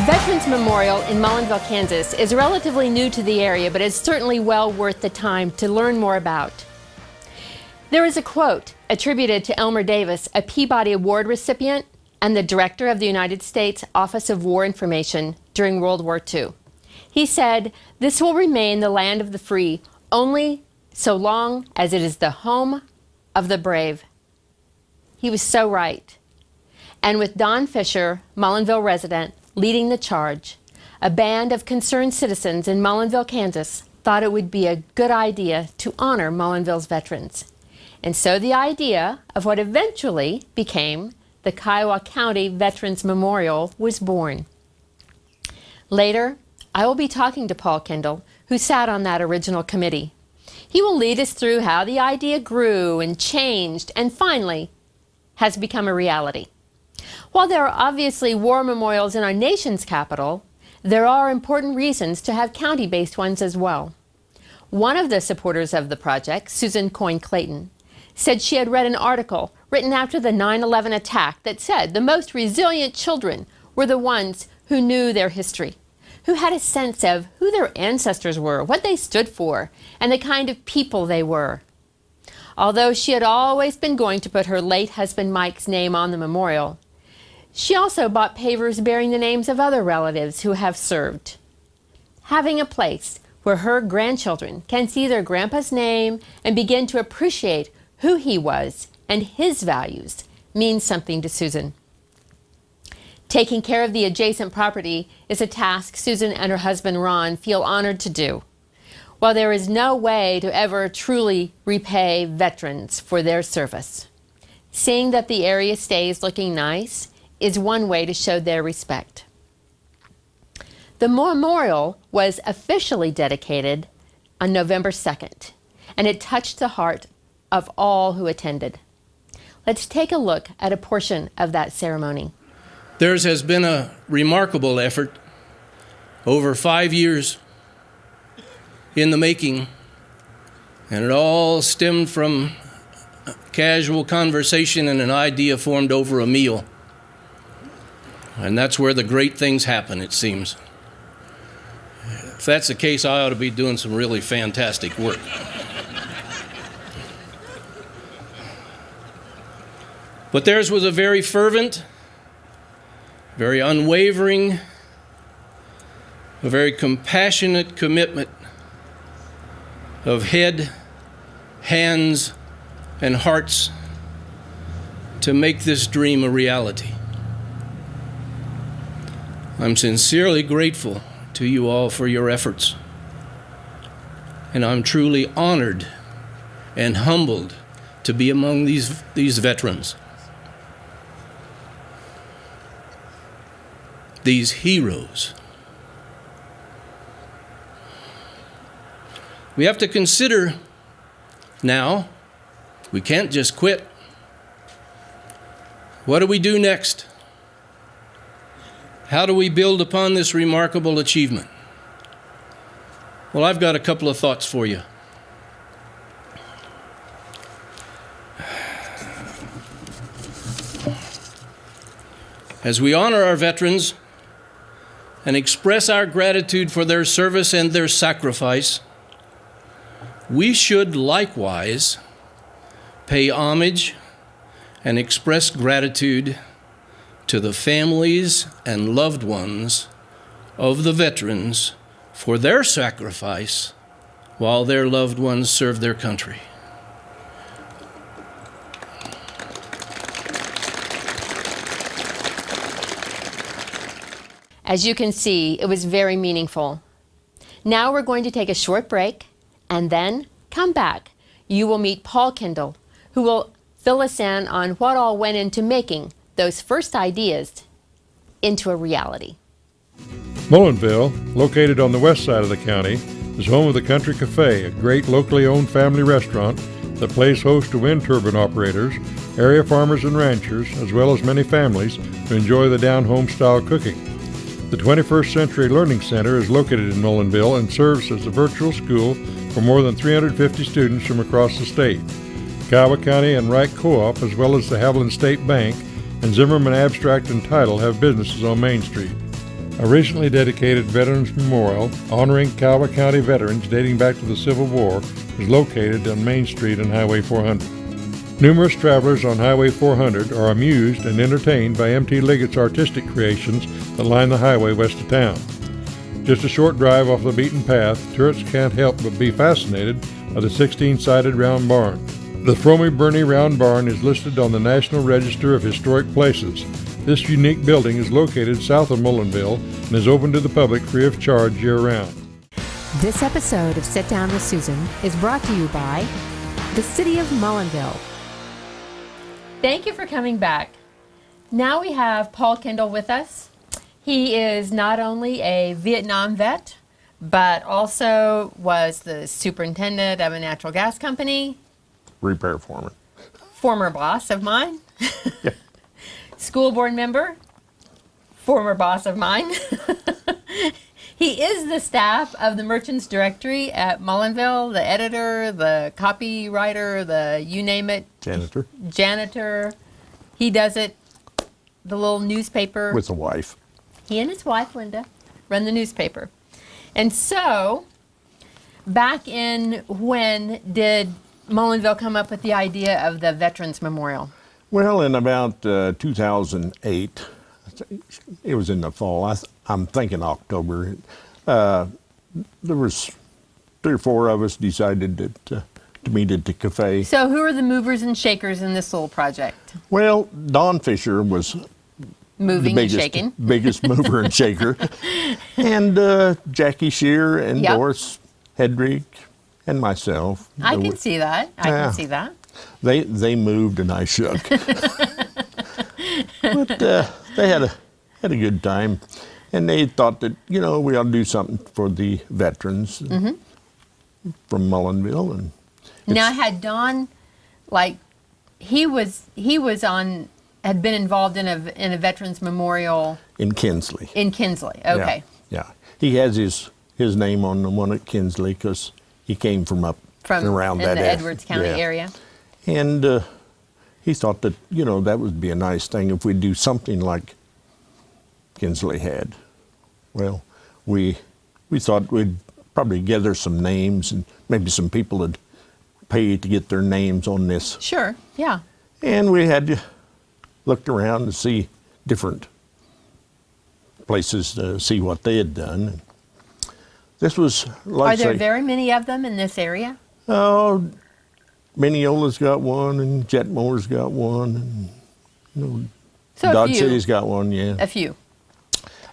Veterans Memorial in Mullinville, Kansas is relatively new to the area, but is certainly well worth the time to learn more about. There is a quote attributed to Elmer Davis, a Peabody Award recipient and the director of the United States Office of War Information during World War II. He said, "This will remain the land of the free only so long as it is the home of the brave." He was so right. And with Don Fisher, Mullinville resident, leading the charge, a band of concerned citizens in Mullinville, Kansas, thought it would be a good idea to honor Mullinville's veterans. And so the idea of what eventually became the Kiowa County Veterans Memorial was born. Later, I will be talking to Paul Kendall, who sat on that original committee. He will lead us through how the idea grew and changed and finally has become a reality. While there are obviously war memorials in our nation's capital, there are important reasons to have county-based ones as well. One of the supporters of the project, Susan Coyne Clayton, said she had read an article written after the 9/11 attack that said the most resilient children were the ones who knew their history, who had a sense of who their ancestors were, what they stood for, and the kind of people they were. Although she had always been going to put her late husband Mike's name on the memorial, she also bought pavers bearing the names of other relatives who have served. Having a place where her grandchildren can see their grandpa's name and begin to appreciate who he was and his values means something to Susan. Taking care of the adjacent property is a task Susan and her husband Ron feel honored to do. While there is no way to ever truly repay veterans for their service, seeing that the area stays looking nice is one way to show their respect. The memorial was officially dedicated on November 2nd, and it touched the heart of all who attended. Let's take a look at a portion of that ceremony. Theirs has been a remarkable effort over 5 years in the making, and it all stemmed from casual conversation and an idea formed over a meal. And that's where the great things happen, it seems. If that's the case, I ought to be doing some really fantastic work. But theirs was a very fervent, very unwavering, a very compassionate commitment of head, hands, and hearts to make this dream a reality. I'm sincerely grateful to you all for your efforts, and I'm truly honored and humbled to be among these veterans, these heroes. We have to consider now, we can't just quit. What do we do next? How do we build upon this remarkable achievement? Well, I've got a couple of thoughts for you. As we honor our veterans and express our gratitude for their service and their sacrifice, we should likewise pay homage and express gratitude to the families and loved ones of the veterans for their sacrifice while their loved ones served their country. As you can see, it was very meaningful. Now we're going to take a short break and then come back. You will meet Paul Kendall, who will fill us in on what all went into making those first ideas into a reality. Mullinville, located on the west side of the county, is home of the Country Cafe, a great locally owned family restaurant that plays host to wind turbine operators, area farmers and ranchers, as well as many families who enjoy the down-home style cooking. The 21st Century Learning Center is located in Mullinville and serves as a virtual school for more than 350 students from across the state. Kiowa County and Wright Co-op, as well as the Haviland State Bank and Zimmerman Abstract and Title, have businesses on Main Street. A recently dedicated Veterans Memorial honoring Calva County veterans dating back to the Civil War is located on Main Street and Highway 400. Numerous travelers on Highway 400 are amused and entertained by M.T. Liggett's artistic creations that line the highway west of town. Just a short drive off the beaten path, tourists can't help but be fascinated by the 16-sided round barn. The Fromy Burney Round Barn is listed on the National Register of Historic Places. This unique building is located south of Mullinville and is open to the public free of charge year-round. This episode of Sit Down with Susan is brought to you by the City of Mullinville. Thank you for coming back. Now we have Paul Kendall with us. He is not only a Vietnam vet, but also was the superintendent of a natural gas company. Repair foreman. Former boss of mine. Yeah. School board member. Former boss of mine. He is the staff of the Merchants Directory at Mullinville, the editor, the copywriter, the you name it. Janitor. He does it, the little newspaper. With a wife. He and his wife, Linda, run the newspaper. And so, back in when did Mullinville come up with the idea of the Veterans Memorial? Well, in about 2008, it was in the fall. I'm thinking October. There was 3 or 4 of us decided to meet at the cafe. So who are the movers and shakers in this little project? Well, Don Fisher was Moving the and shaking. biggest mover and shaker. And Jackie Shear and Yep. Doris Hedrick and myself. I can see that. I Yeah. can see that. They moved and I shook. But they had a good time, and they thought that we ought to do something for the veterans from Mullinville. And Now had Don, he had been involved in a Veterans Memorial in Kinsley. in Kinsley. Okay. Yeah. He has his name on the one at Kinsley because he came from up From and around in that the Edwards County yeah. area. And he thought that that would be a nice thing if we do something like Kinsley had. Well, we thought we'd probably gather some names and maybe some people would pay to get their names on this. Sure. Yeah. And we had to look around to see different places to see what they had done. This was like Are there very many of them in this area? Oh, Mineola's got one, and Jetmore's got one, and So Dodge a few. City's got one, yeah. A few.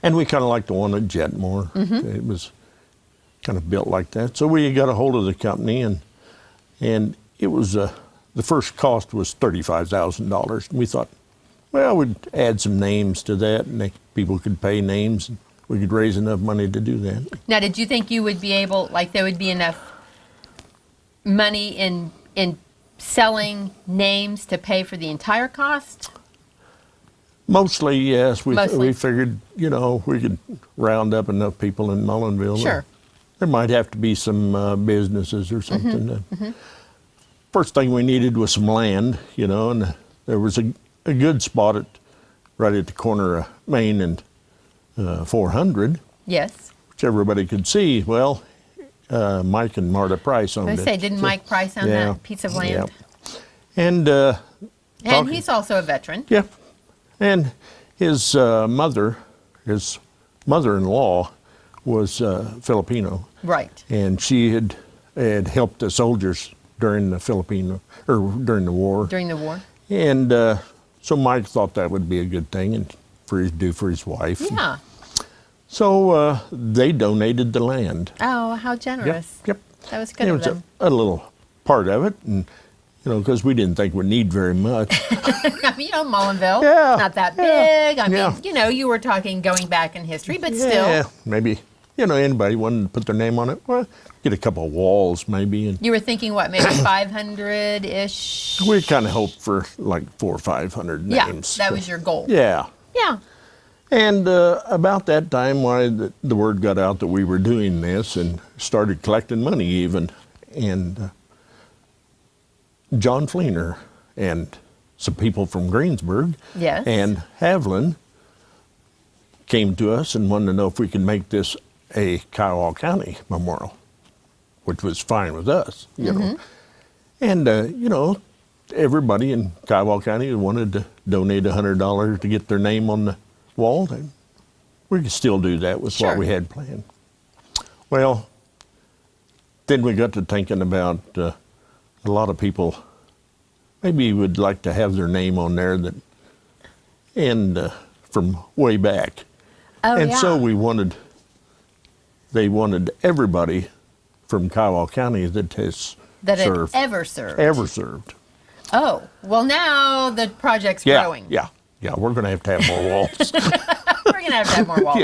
And we kind of like the one at Jetmore. It was kind of built like that. So we got a hold of the company, and it was the first cost was $35,000. And we thought, well, we'd add some names to that, and people could pay names, and we could raise enough money to do that. Now, did you think you would be able, there would be enough money in selling names to pay for the entire cost? Mostly, yes. Mostly. We figured, we could round up enough people in Mullinville. Sure. There might have to be some businesses or something. First thing we needed was some land, and there was a good spot right at the corner of Main and 400, Yes. which everybody could see. Well, Mike and Marta Price owned I it. say, didn't Mike Price own Yeah. that piece of land? Yeah. And And he's also a veteran. yeah. And his mother-in-law was Filipino, Right. and she had helped the soldiers during the during the war. During the war. And so Mike thought that would be a good thing and for his wife. Yeah. So they donated the land. Oh, how generous. Yep. That was good It of was them. a little part of it, and because we didn't think we'd need very much. Mullinville, Yeah, not that yeah, big. I yeah. mean, you were talking going back in history, but still. Yeah, maybe anybody wanted to put their name on it. Well, get a couple of walls maybe, and You were thinking what, maybe 500-ish? we kind of hoped for like 400 or 500 Yeah, names. that was your goal. Yeah. Yeah. And about that time, the word got out that we were doing this and started collecting money even. And John Fleener and some people from Greensburg Yes. and Haviland came to us and wanted to know if we could make this a Kiowa County memorial, which was fine with us, you know. And, you know, everybody in Kiowa County who wanted to donate $100 to get their name on the wall, we could still do that with what we had planned. Well, then we got to thinking about a lot of people maybe would like to have their name on there that, and from way back. Oh, and yeah. so they wanted everybody from Kiowa County that has That had served. ever served. Oh, well, now the project's growing. Yeah, we're going to have more walls. We're going to have more walls.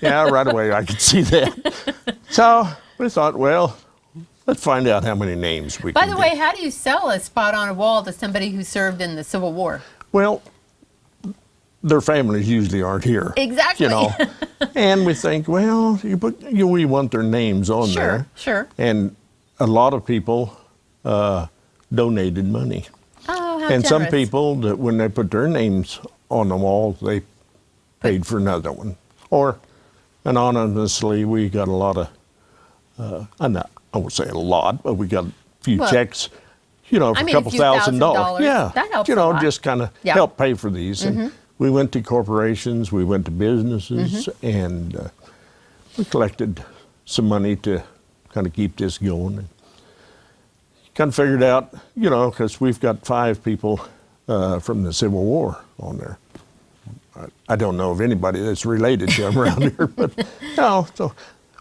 yeah, right away I could see that. So we thought, well, let's find out how many names we By can the get. way, how do you sell a spot on a wall to somebody who served in the Civil War? Well, their families usually aren't here. Exactly. You know, and we think, well, we want their names on there. Sure. And a lot of people donated money. Oh, how And some generous. people, that when they put their names on the wall, they paid for another one. Or anonymously, we got a lot of, I won't say a lot, but we got a few Well, checks, you know, for I mean, a couple a few $1,000. $1,000. Yeah, That helps you a know, lot. just kind of Yeah. help pay for these. And we went to corporations, we went to businesses, and we collected some money to kind of keep this going. And kind of figured out, you know, because we've got 5 people from the Civil War on there. I don't know of anybody that's related to them around here, but no. So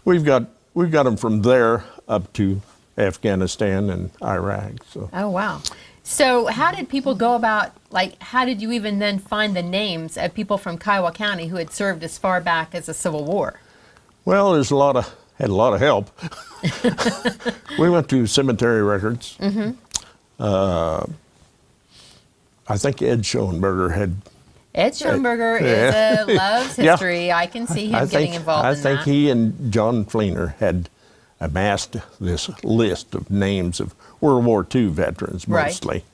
we've got them from there up to Afghanistan and Iraq. So Oh, wow. So how did people go about, like, how did you even then find the names of people from Kiowa County who had served as far back as the Civil War? well, had a lot of help. We went to cemetery records. I think Ed Schoenberger had. Ed Schoenberger loves Yeah. history. I can see him getting involved I in think that. he and John Fleener had amassed this list of names of World War II veterans Right. mostly,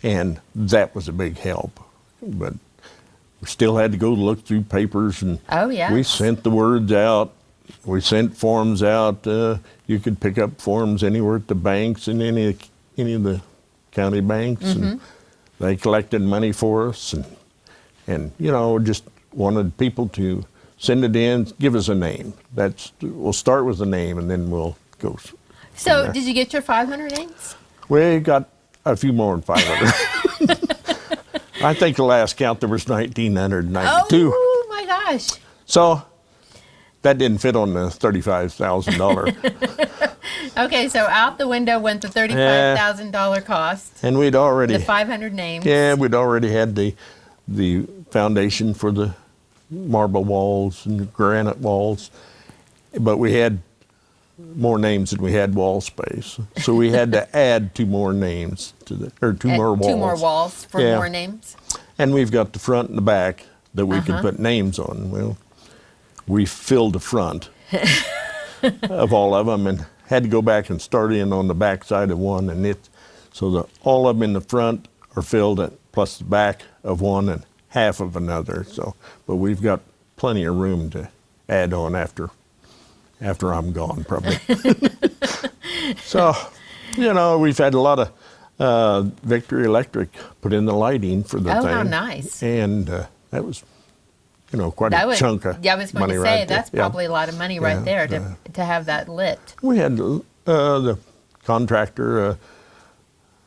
and that was a big help. But we still had to go look through papers, and Oh, yeah. we sent the words out. We sent forms out. You could pick up forms anywhere at the banks and any of the county banks, and they collected money for us, and you know, just wanted people to send it in, give us a name. We'll start with a name, and then we'll go. So there. did you get your 500 names? We got a few more than 500. I think the last count there was 1,992. Oh, my gosh. So that didn't fit on the $35,000. Okay, so out the window went the $35,000 cost, And we'd already, the 500 names. we'd already had the foundation for the marble walls and the granite walls, but we had more names than we had wall space. So we had to add 2 more names two more walls. 2 more walls for Yeah. more names. And we've got the front and the back that we could put names on. Well, we filled the front of all of them and had to go back and start in on the back side of one, and so all of them in the front are filled plus the back of one and half of another. So, but we've got plenty of room to add on after I'm gone, probably. So, you know, we've had a lot of Victory Electric put in the lighting for the Oh, thing. how nice. And that was, you know, quite a chunk of I was going money to right say, there. that's Yeah. probably a lot of money right there to have that lit. We had the contractor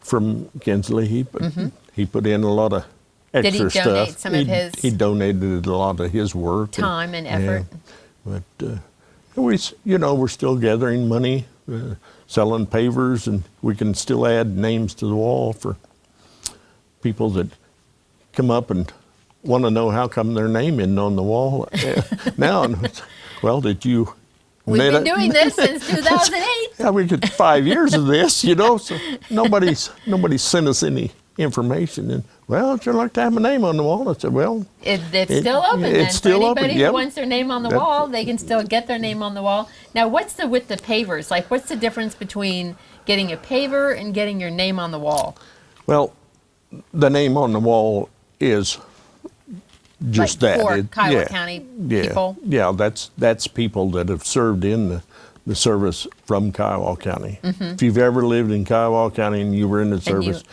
from Kinsley. He put in a lot of Did extra he stuff. donate some of his He donated a lot of his work, time and effort? Yeah. But we're still gathering money, selling pavers, and we can still add names to the wall for people that come up and want to know how come their name isn't on the wall now. And, well, did you? We've been doing this since 2008. Yeah, we get 5 years of this, you know. So nobody's sent us any information. And well, I'd like to have my name on the wall. I said, well, It's still open. it's then. still For open, anybody yep. who wants their name on the That- wall, they can still get their name on the wall. Now, what's with the pavers? Like, what's the difference between getting a paver and getting your name on the wall? well, the name on the wall is just like that. for Kiowa County people? Yeah, that's people that have served in the service from Kiowa County. If you've ever lived in Kiowa County and you were in the service.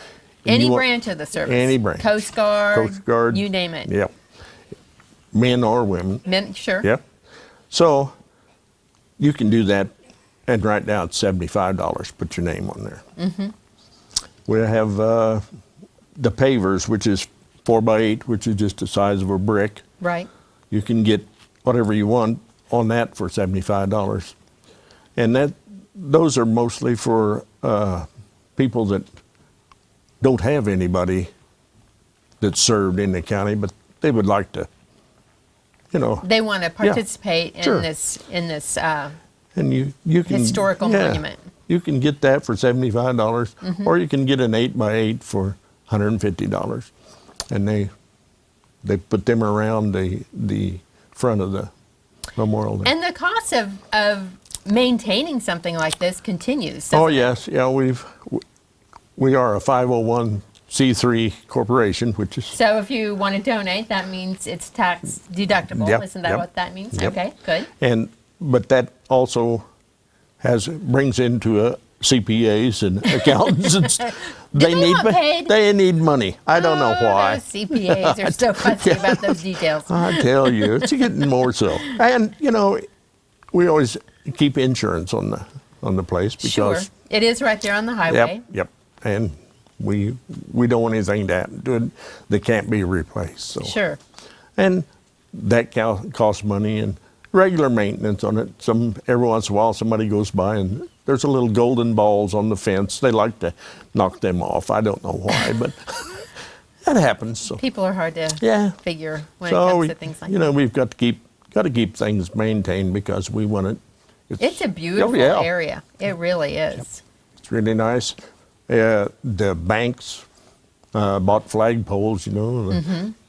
Any branch of the service. Any branch. Coast Guard, you name it. Yep. Men or women. Men, sure. Yep. So you can do that, and right now it's $75. Put your name on there. We have the pavers, which is 4x8, which is just the size of a brick. Right. You can get whatever you want on that for $75, and those are mostly for people that don't have anybody that served in the county, but they would like to, They want to participate Sure. in this and you can historical monument. You can get that for $75, or you can get an 8x8 for $150, and they put them around the front of the memorial there. And the cost of maintaining something like this continues. Oh doesn't it? yes, yeah, we are a 501c3 corporation, which is So if you want to donate, that means it's tax deductible. Yep, Isn't that yep, what that means? yep. Okay, good. but that also brings into CPAs and accountants. And they want paid? They need money. I don't know why. Those CPAs are so fussy about those details. I tell you, it's getting more so. And we always keep insurance on the place because Sure. It is right there on the highway. Yep. And we don't want anything to happen to it that can't be replaced. So. Sure. And that costs money and regular maintenance on it. Every once in a while somebody goes by and there's a little golden balls on the fence. They like to knock them off. I don't know why, but that happens. So. People are hard to figure when it So comes to things like that. we've got to keep things maintained because we want it. It's a beautiful area. It really is. It's really nice. The banks bought flagpoles,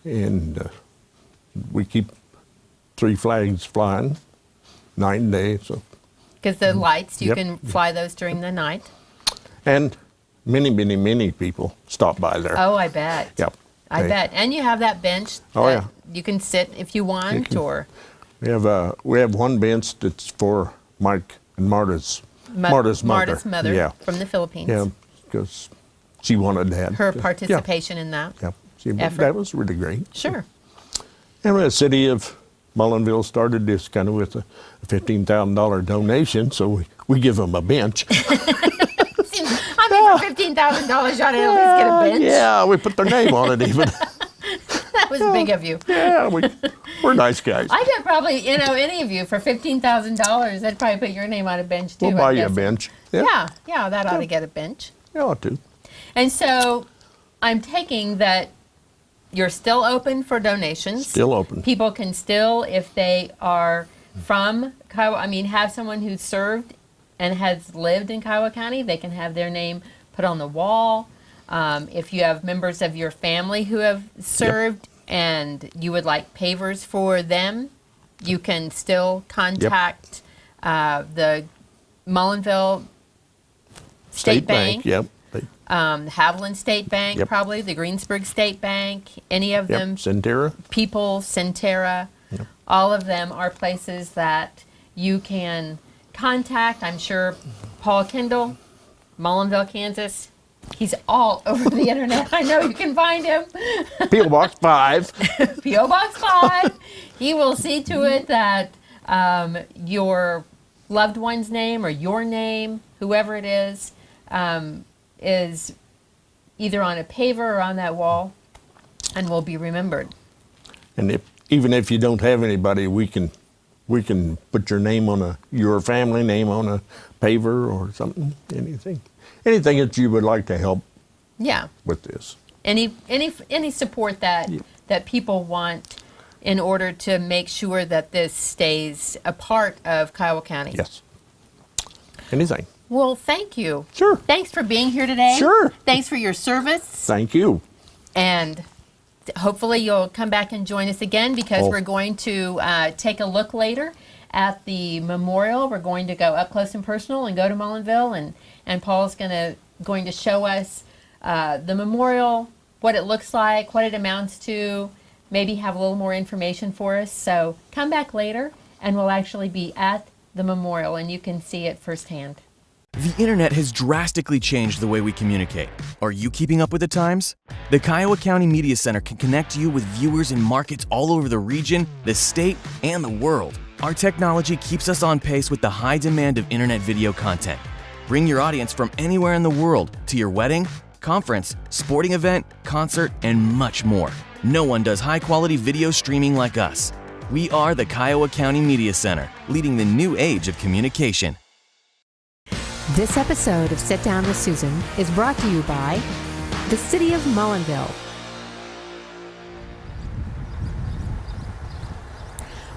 and we keep 3 flags flying night and day. So, because the lights, you Yep. can fly those during the night. and many people stop by there. Oh, I bet. Yep. I bet. And you have that bench Oh, that yeah. you can sit if you want, can. or We have one bench that's for Mike and Marta's mother. Marta's mother Yeah. from the Philippines. Yeah, because she wanted that. Her participation in that. Yeah. effort. That was really great. Sure. And the city of Mullinville started this kind of with a $15,000 donation, so we give them a bench. For $15,000, you ought to at least get a bench. Yeah, we put their name on it even. That was big of you. Yeah, we're nice guys. I bet probably, any of you for $15,000, they'd probably put your name on a bench too. We'll buy you a bench. Yeah, that ought to get a bench. You ought to. And so I'm taking that you're still open for donations. Still open. People can still, if they are from Kiowa, have someone who's served and has lived in Kiowa County, they can have their name put on the wall. If you have members of your family who have served and you would like pavers for them, you can still contact the Mullinville State Bank. Yep. Haviland State Bank, probably, the Greensburg State Bank, any of them. Centera. People, Centera, all of them are places that you can contact. I'm sure Paul Kendall, Mullinville, Kansas, he's all over the internet. I know you can find him. P.O. Box 5. P.O. Box 5. He will see to it that your loved one's name or your name, whoever it is either on a paver or on that wall and will be remembered. And even if you don't have anybody, we can put your name on your family name on a paver or something. Anything that you would like to help. Yeah. With this. Any support that people want in order to make sure that this stays a part of Kiowa County. Yes. Anything. Well, thank you. Sure. Thanks for being here today. Sure. Thanks for your service. Thank you. And hopefully you'll come back and join us again because we're going to take a look later at the memorial. We're going to go up close and personal and go to Mullinville, and Paul's going to show us the memorial, what it looks like, what it amounts to, maybe have a little more information for us. So come back later and we'll actually be at the memorial and you can see it firsthand. The internet has drastically changed the way we communicate. Are you keeping up with the times? The Kiowa County Media Center can connect you with viewers in markets all over the region, the state, and the world. Our technology keeps us on pace with the high demand of internet video content. Bring your audience from anywhere in the world to your wedding, conference, sporting event, concert, and much more. No one does high-quality video streaming like us. We are the Kiowa County Media Center, leading the new age of communication. This episode of Sit Down with Susan is brought to you by the City of Mullinville.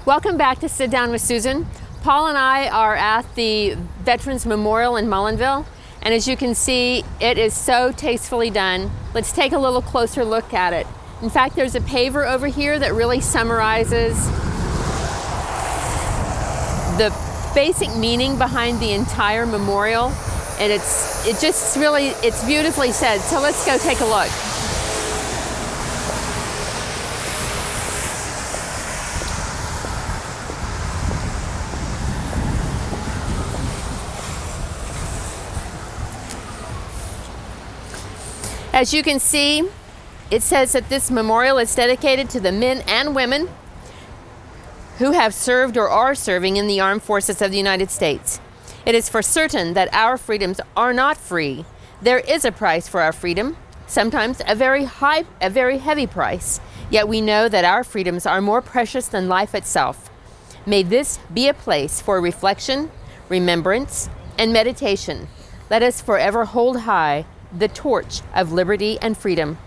Welcome back to Sit Down with Susan. Paul and I are at the Veterans Memorial in Mullinville, and as you can see, it is so tastefully done. Let's take a little closer look at it. In fact, there's a paver over here that really summarizes the basic meaning behind the entire memorial, and it's beautifully said. So let's go take a look. As you can see, it says that this memorial is dedicated to the men and women who have served or are serving in the armed forces of the United States. It is for certain that our freedoms are not free. There is a price for our freedom, sometimes a very heavy price, yet we know that our freedoms are more precious than life itself. May this be a place for reflection, remembrance, and meditation. Let us forever hold high the torch of liberty and freedom.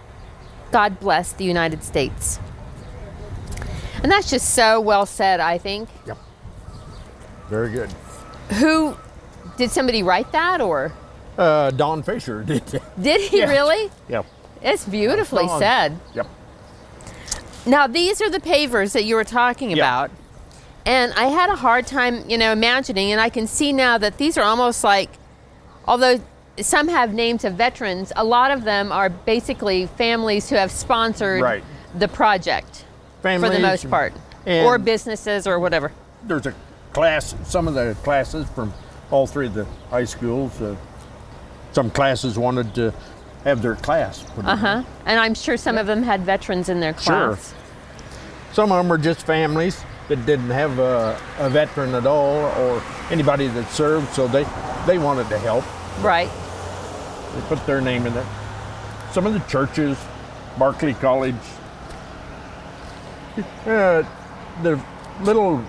God bless the United States. And that's just so well said, I think. Yep. Very good. Did somebody write that, or? Don Fisher did. Did he really? Yep. It's beautifully said. Yep. Now, these are the pavers that you were talking about. And I had a hard time, imagining, and I can see now that these are almost like, although some have names of veterans, a lot of them are basically families who have sponsored the project. Families, for the most part, or businesses or whatever. There's a class, some of the classes from all three of the high schools, some classes wanted to have their class put in. And I'm sure some of them had veterans in their class. Sure. Some of them were just families that didn't have a veteran at all or anybody that served, so they wanted to help. Right. They put their name in there. Some of the churches, Barclay College, the little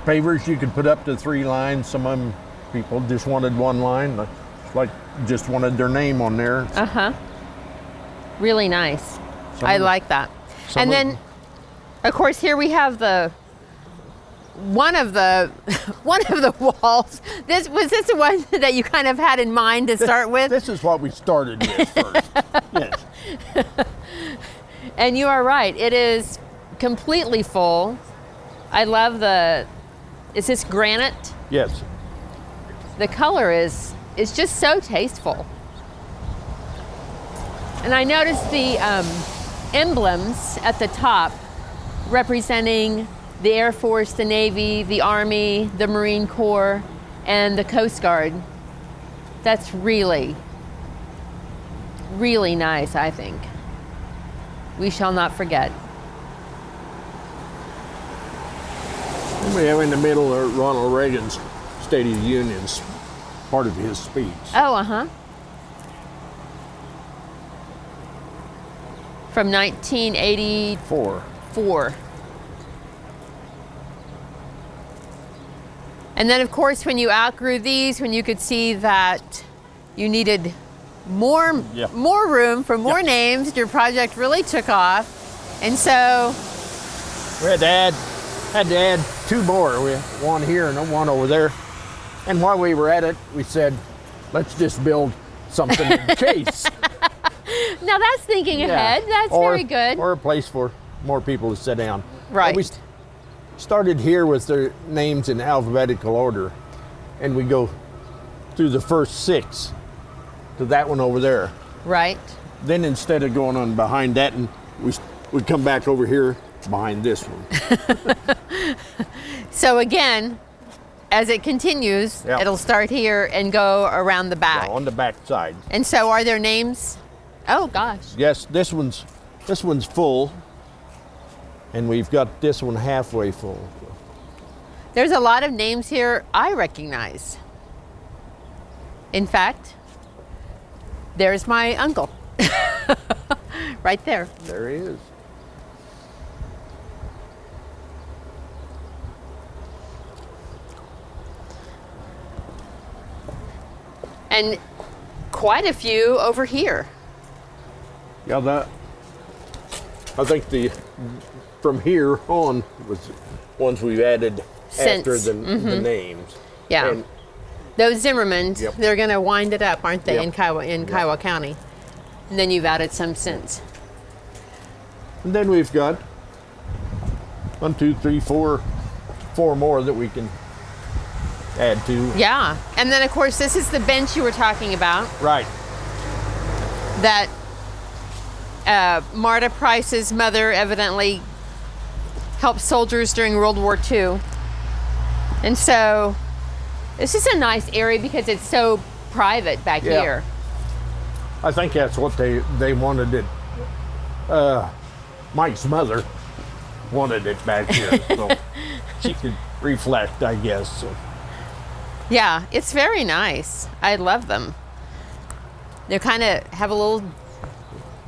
pavers you could put up to 3 lines. Some of them people just wanted 1 line, like just wanted their name on there. Really nice. I like that. And then, of course, here we have one of the walls. Was this the one that you kind of had in mind to start with? This is what we started with first. Yes. And you are right. It is completely full. I love is this granite? Yes. The color is just so tasteful. And I noticed the emblems at the top representing the Air Force, the Navy, the Army, the Marine Corps, and the Coast Guard. That's really, really nice, I think. We shall not forget. We have in the middle Ronald Reagan's State of the Union's part of his speech. Oh, From 1984. And then, of course, when you outgrew these, when you could see that you needed more room for more names, your project really took off. And so we had to add 2 more. We had 1 here and 1 over there. And while we were at it, we said, let's just build something in case. Now that's thinking ahead. That's very good. Or a place for more people to sit down. Right. But we started here with their names in alphabetical order, and we go through the first 6 to that one over there. Right. Then instead of going on behind that, and we we come back over here behind this one. So again, as it continues, Yeah. it'll start here and go around the back. On the back side. And so are there names? Oh gosh. Yes, this one's full, and we've got this one halfway full. There's a lot of names here I recognize. In fact, there's my uncle. Right there. There he is. And quite a few over here. Yeah, I think from here on was ones we've added after Since. the names. Yeah. And Those Zimmermans, Yep. they're going to wind it up, aren't they, Yep. in Kiowa County? And then you've added some since. and then we've got 1, 2, 3, 4 more that we can add to. Yeah. And then, of course, this is the bench you were talking about Right. that Marta Price's mother evidently helped soldiers during World War II. And so this is a nice area because it's so private back Yeah. here. I think that's what they wanted it. Mike's mother wanted it back here, so she could reflect, I guess. So. Yeah, it's very nice. I love them. They kind of have a little,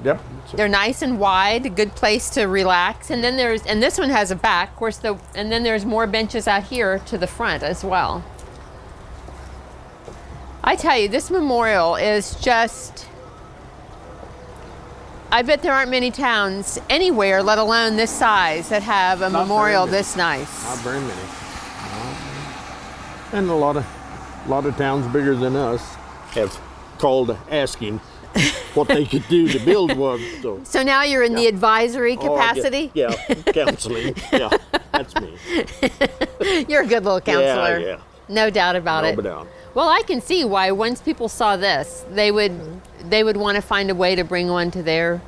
Yep. So, they're nice and wide, a good place to relax. And then and this one has a back, of course, and then there's more benches out here to the front as well. I tell you, this memorial is just, I bet there aren't many towns anywhere, let alone this size, that have a Not memorial very many. this nice. not very many. And a lot of towns bigger than us have called asking what they could do to build one. So. So now you're in the advisory Oh, I get- capacity? yeah, counseling. Yeah, that's me. You're a good little counselor. Yeah. No doubt about it. No doubt. Well, I can see why once people saw this, they would want to find a way to bring one to their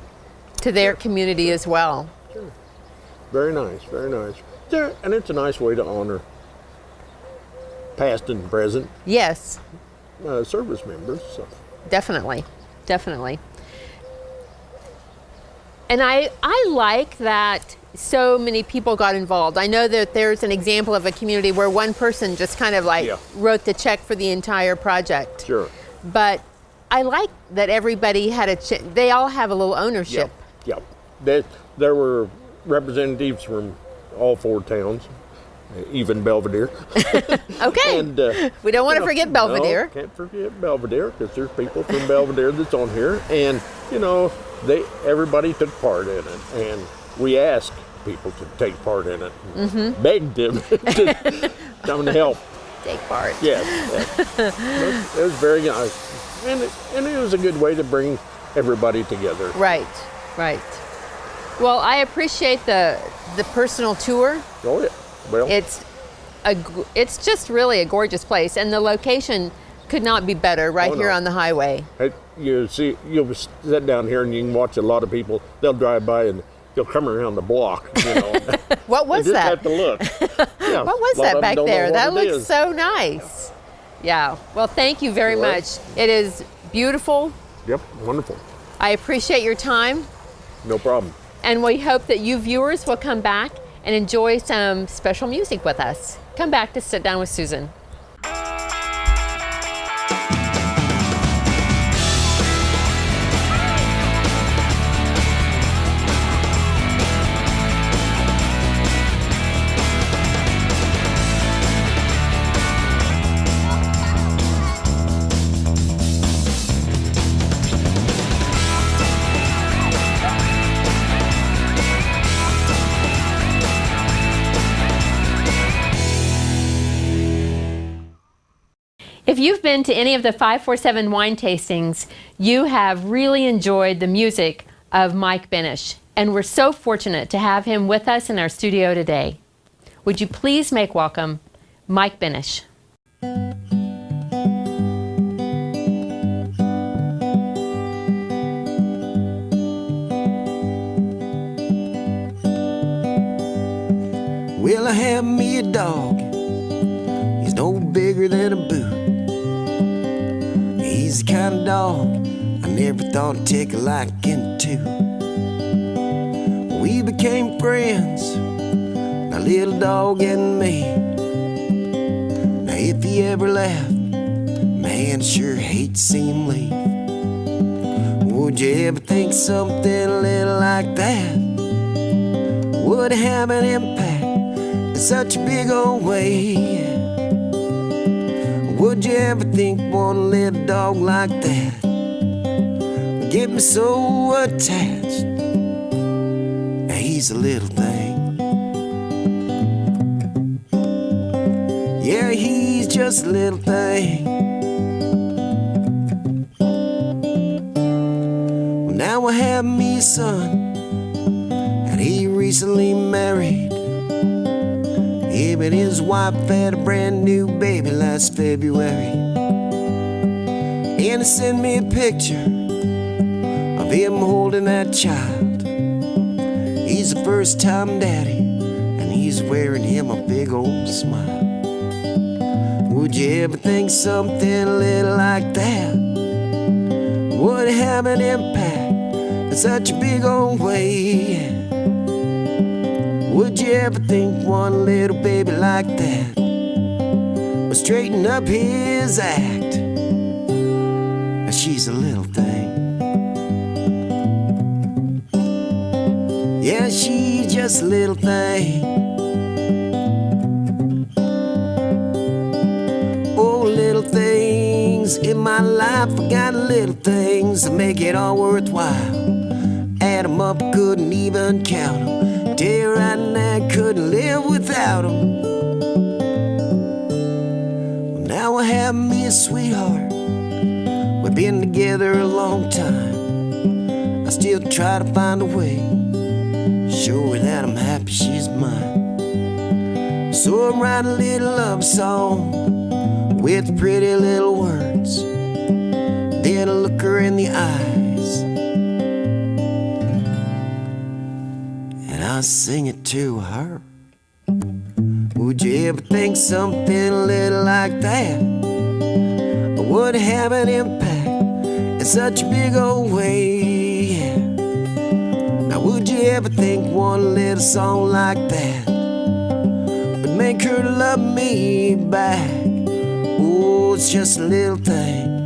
community as well. Very nice, very nice. And it's a nice way to honor past and present Yes, service members. So. definitely. And I like that so many people got involved. I know that there's an example of a community where one person just kind of Yeah. wrote the check for the entire project. Sure. But I like that everybody had they all have a little ownership. Yep. There were representatives from all 4 towns, even Belvedere. Okay. And We don't want to forget Belvedere. No, can't forget Belvedere because there's people from Belvedere that's on here, and everybody took part in it, and we asked people to take part in it, and begged them to come and help. Take part. Yes, it was very nice, and it was a good way to bring everybody together. Right. Well, I appreciate the personal tour. Oh yeah, well, It's just really a gorgeous place, and the location could not be better right Oh, here no. on the highway. you'll sit down here and you can watch a lot of people. They'll drive by and they'll come around the block. What was you just that? have to look. Yeah, What was a lot that of them back don't know there? what That it looks is. so nice. Yeah. Well, thank you very Sure. much. It is beautiful. Yep, wonderful. I appreciate your time, No problem. and we hope that you viewers will come back and enjoy some special music with us. Come back to Sit Down with Susan. If you've been to any of the 547 wine tastings, you have really enjoyed the music of Mike Benish, and we're so fortunate to have him with us in our studio today. Would you please make welcome Mike Benish? Well, I have me a dog. He's no bigger than a boot. He's the kind of dog I never thought I'd take a liking to. We became friends, my little dog and me. Now if he ever left, man, I sure hate to see him leave. Would you ever think something a little like that would have an impact in such a big old way? Would you ever think one little dog like that would get me so attached? Now he's a little thing. Yeah, he's just a little thing. Well, now I have me a son, and he recently married. Him and his wife had a brand new baby last February. And he sent me a picture of him holding that child. He's a first-time daddy, and he's wearing him a big old smile. Would you ever think something a little like that would have an impact in such a big old way? Would you ever think one little baby like that would straighten up his act? Now she's a little thing. Yeah, she's just a little thing. Oh, little things in my life, I got little things that make it all worthwhile. Add 'em up, couldn't even count 'em. Tell you right now, couldn't live without 'em. Well, now I have me a sweetheart. We've been together a long time. I still try to find a way, show her that I'm happy she's mine. So I write a little love song with pretty little words. Then I look her in the eyes, I sing it to her. Would you ever think something a little like that would have an impact in such a big old way? Now would you ever think one little song like that would make her love me back? Oh, it's just a little thing.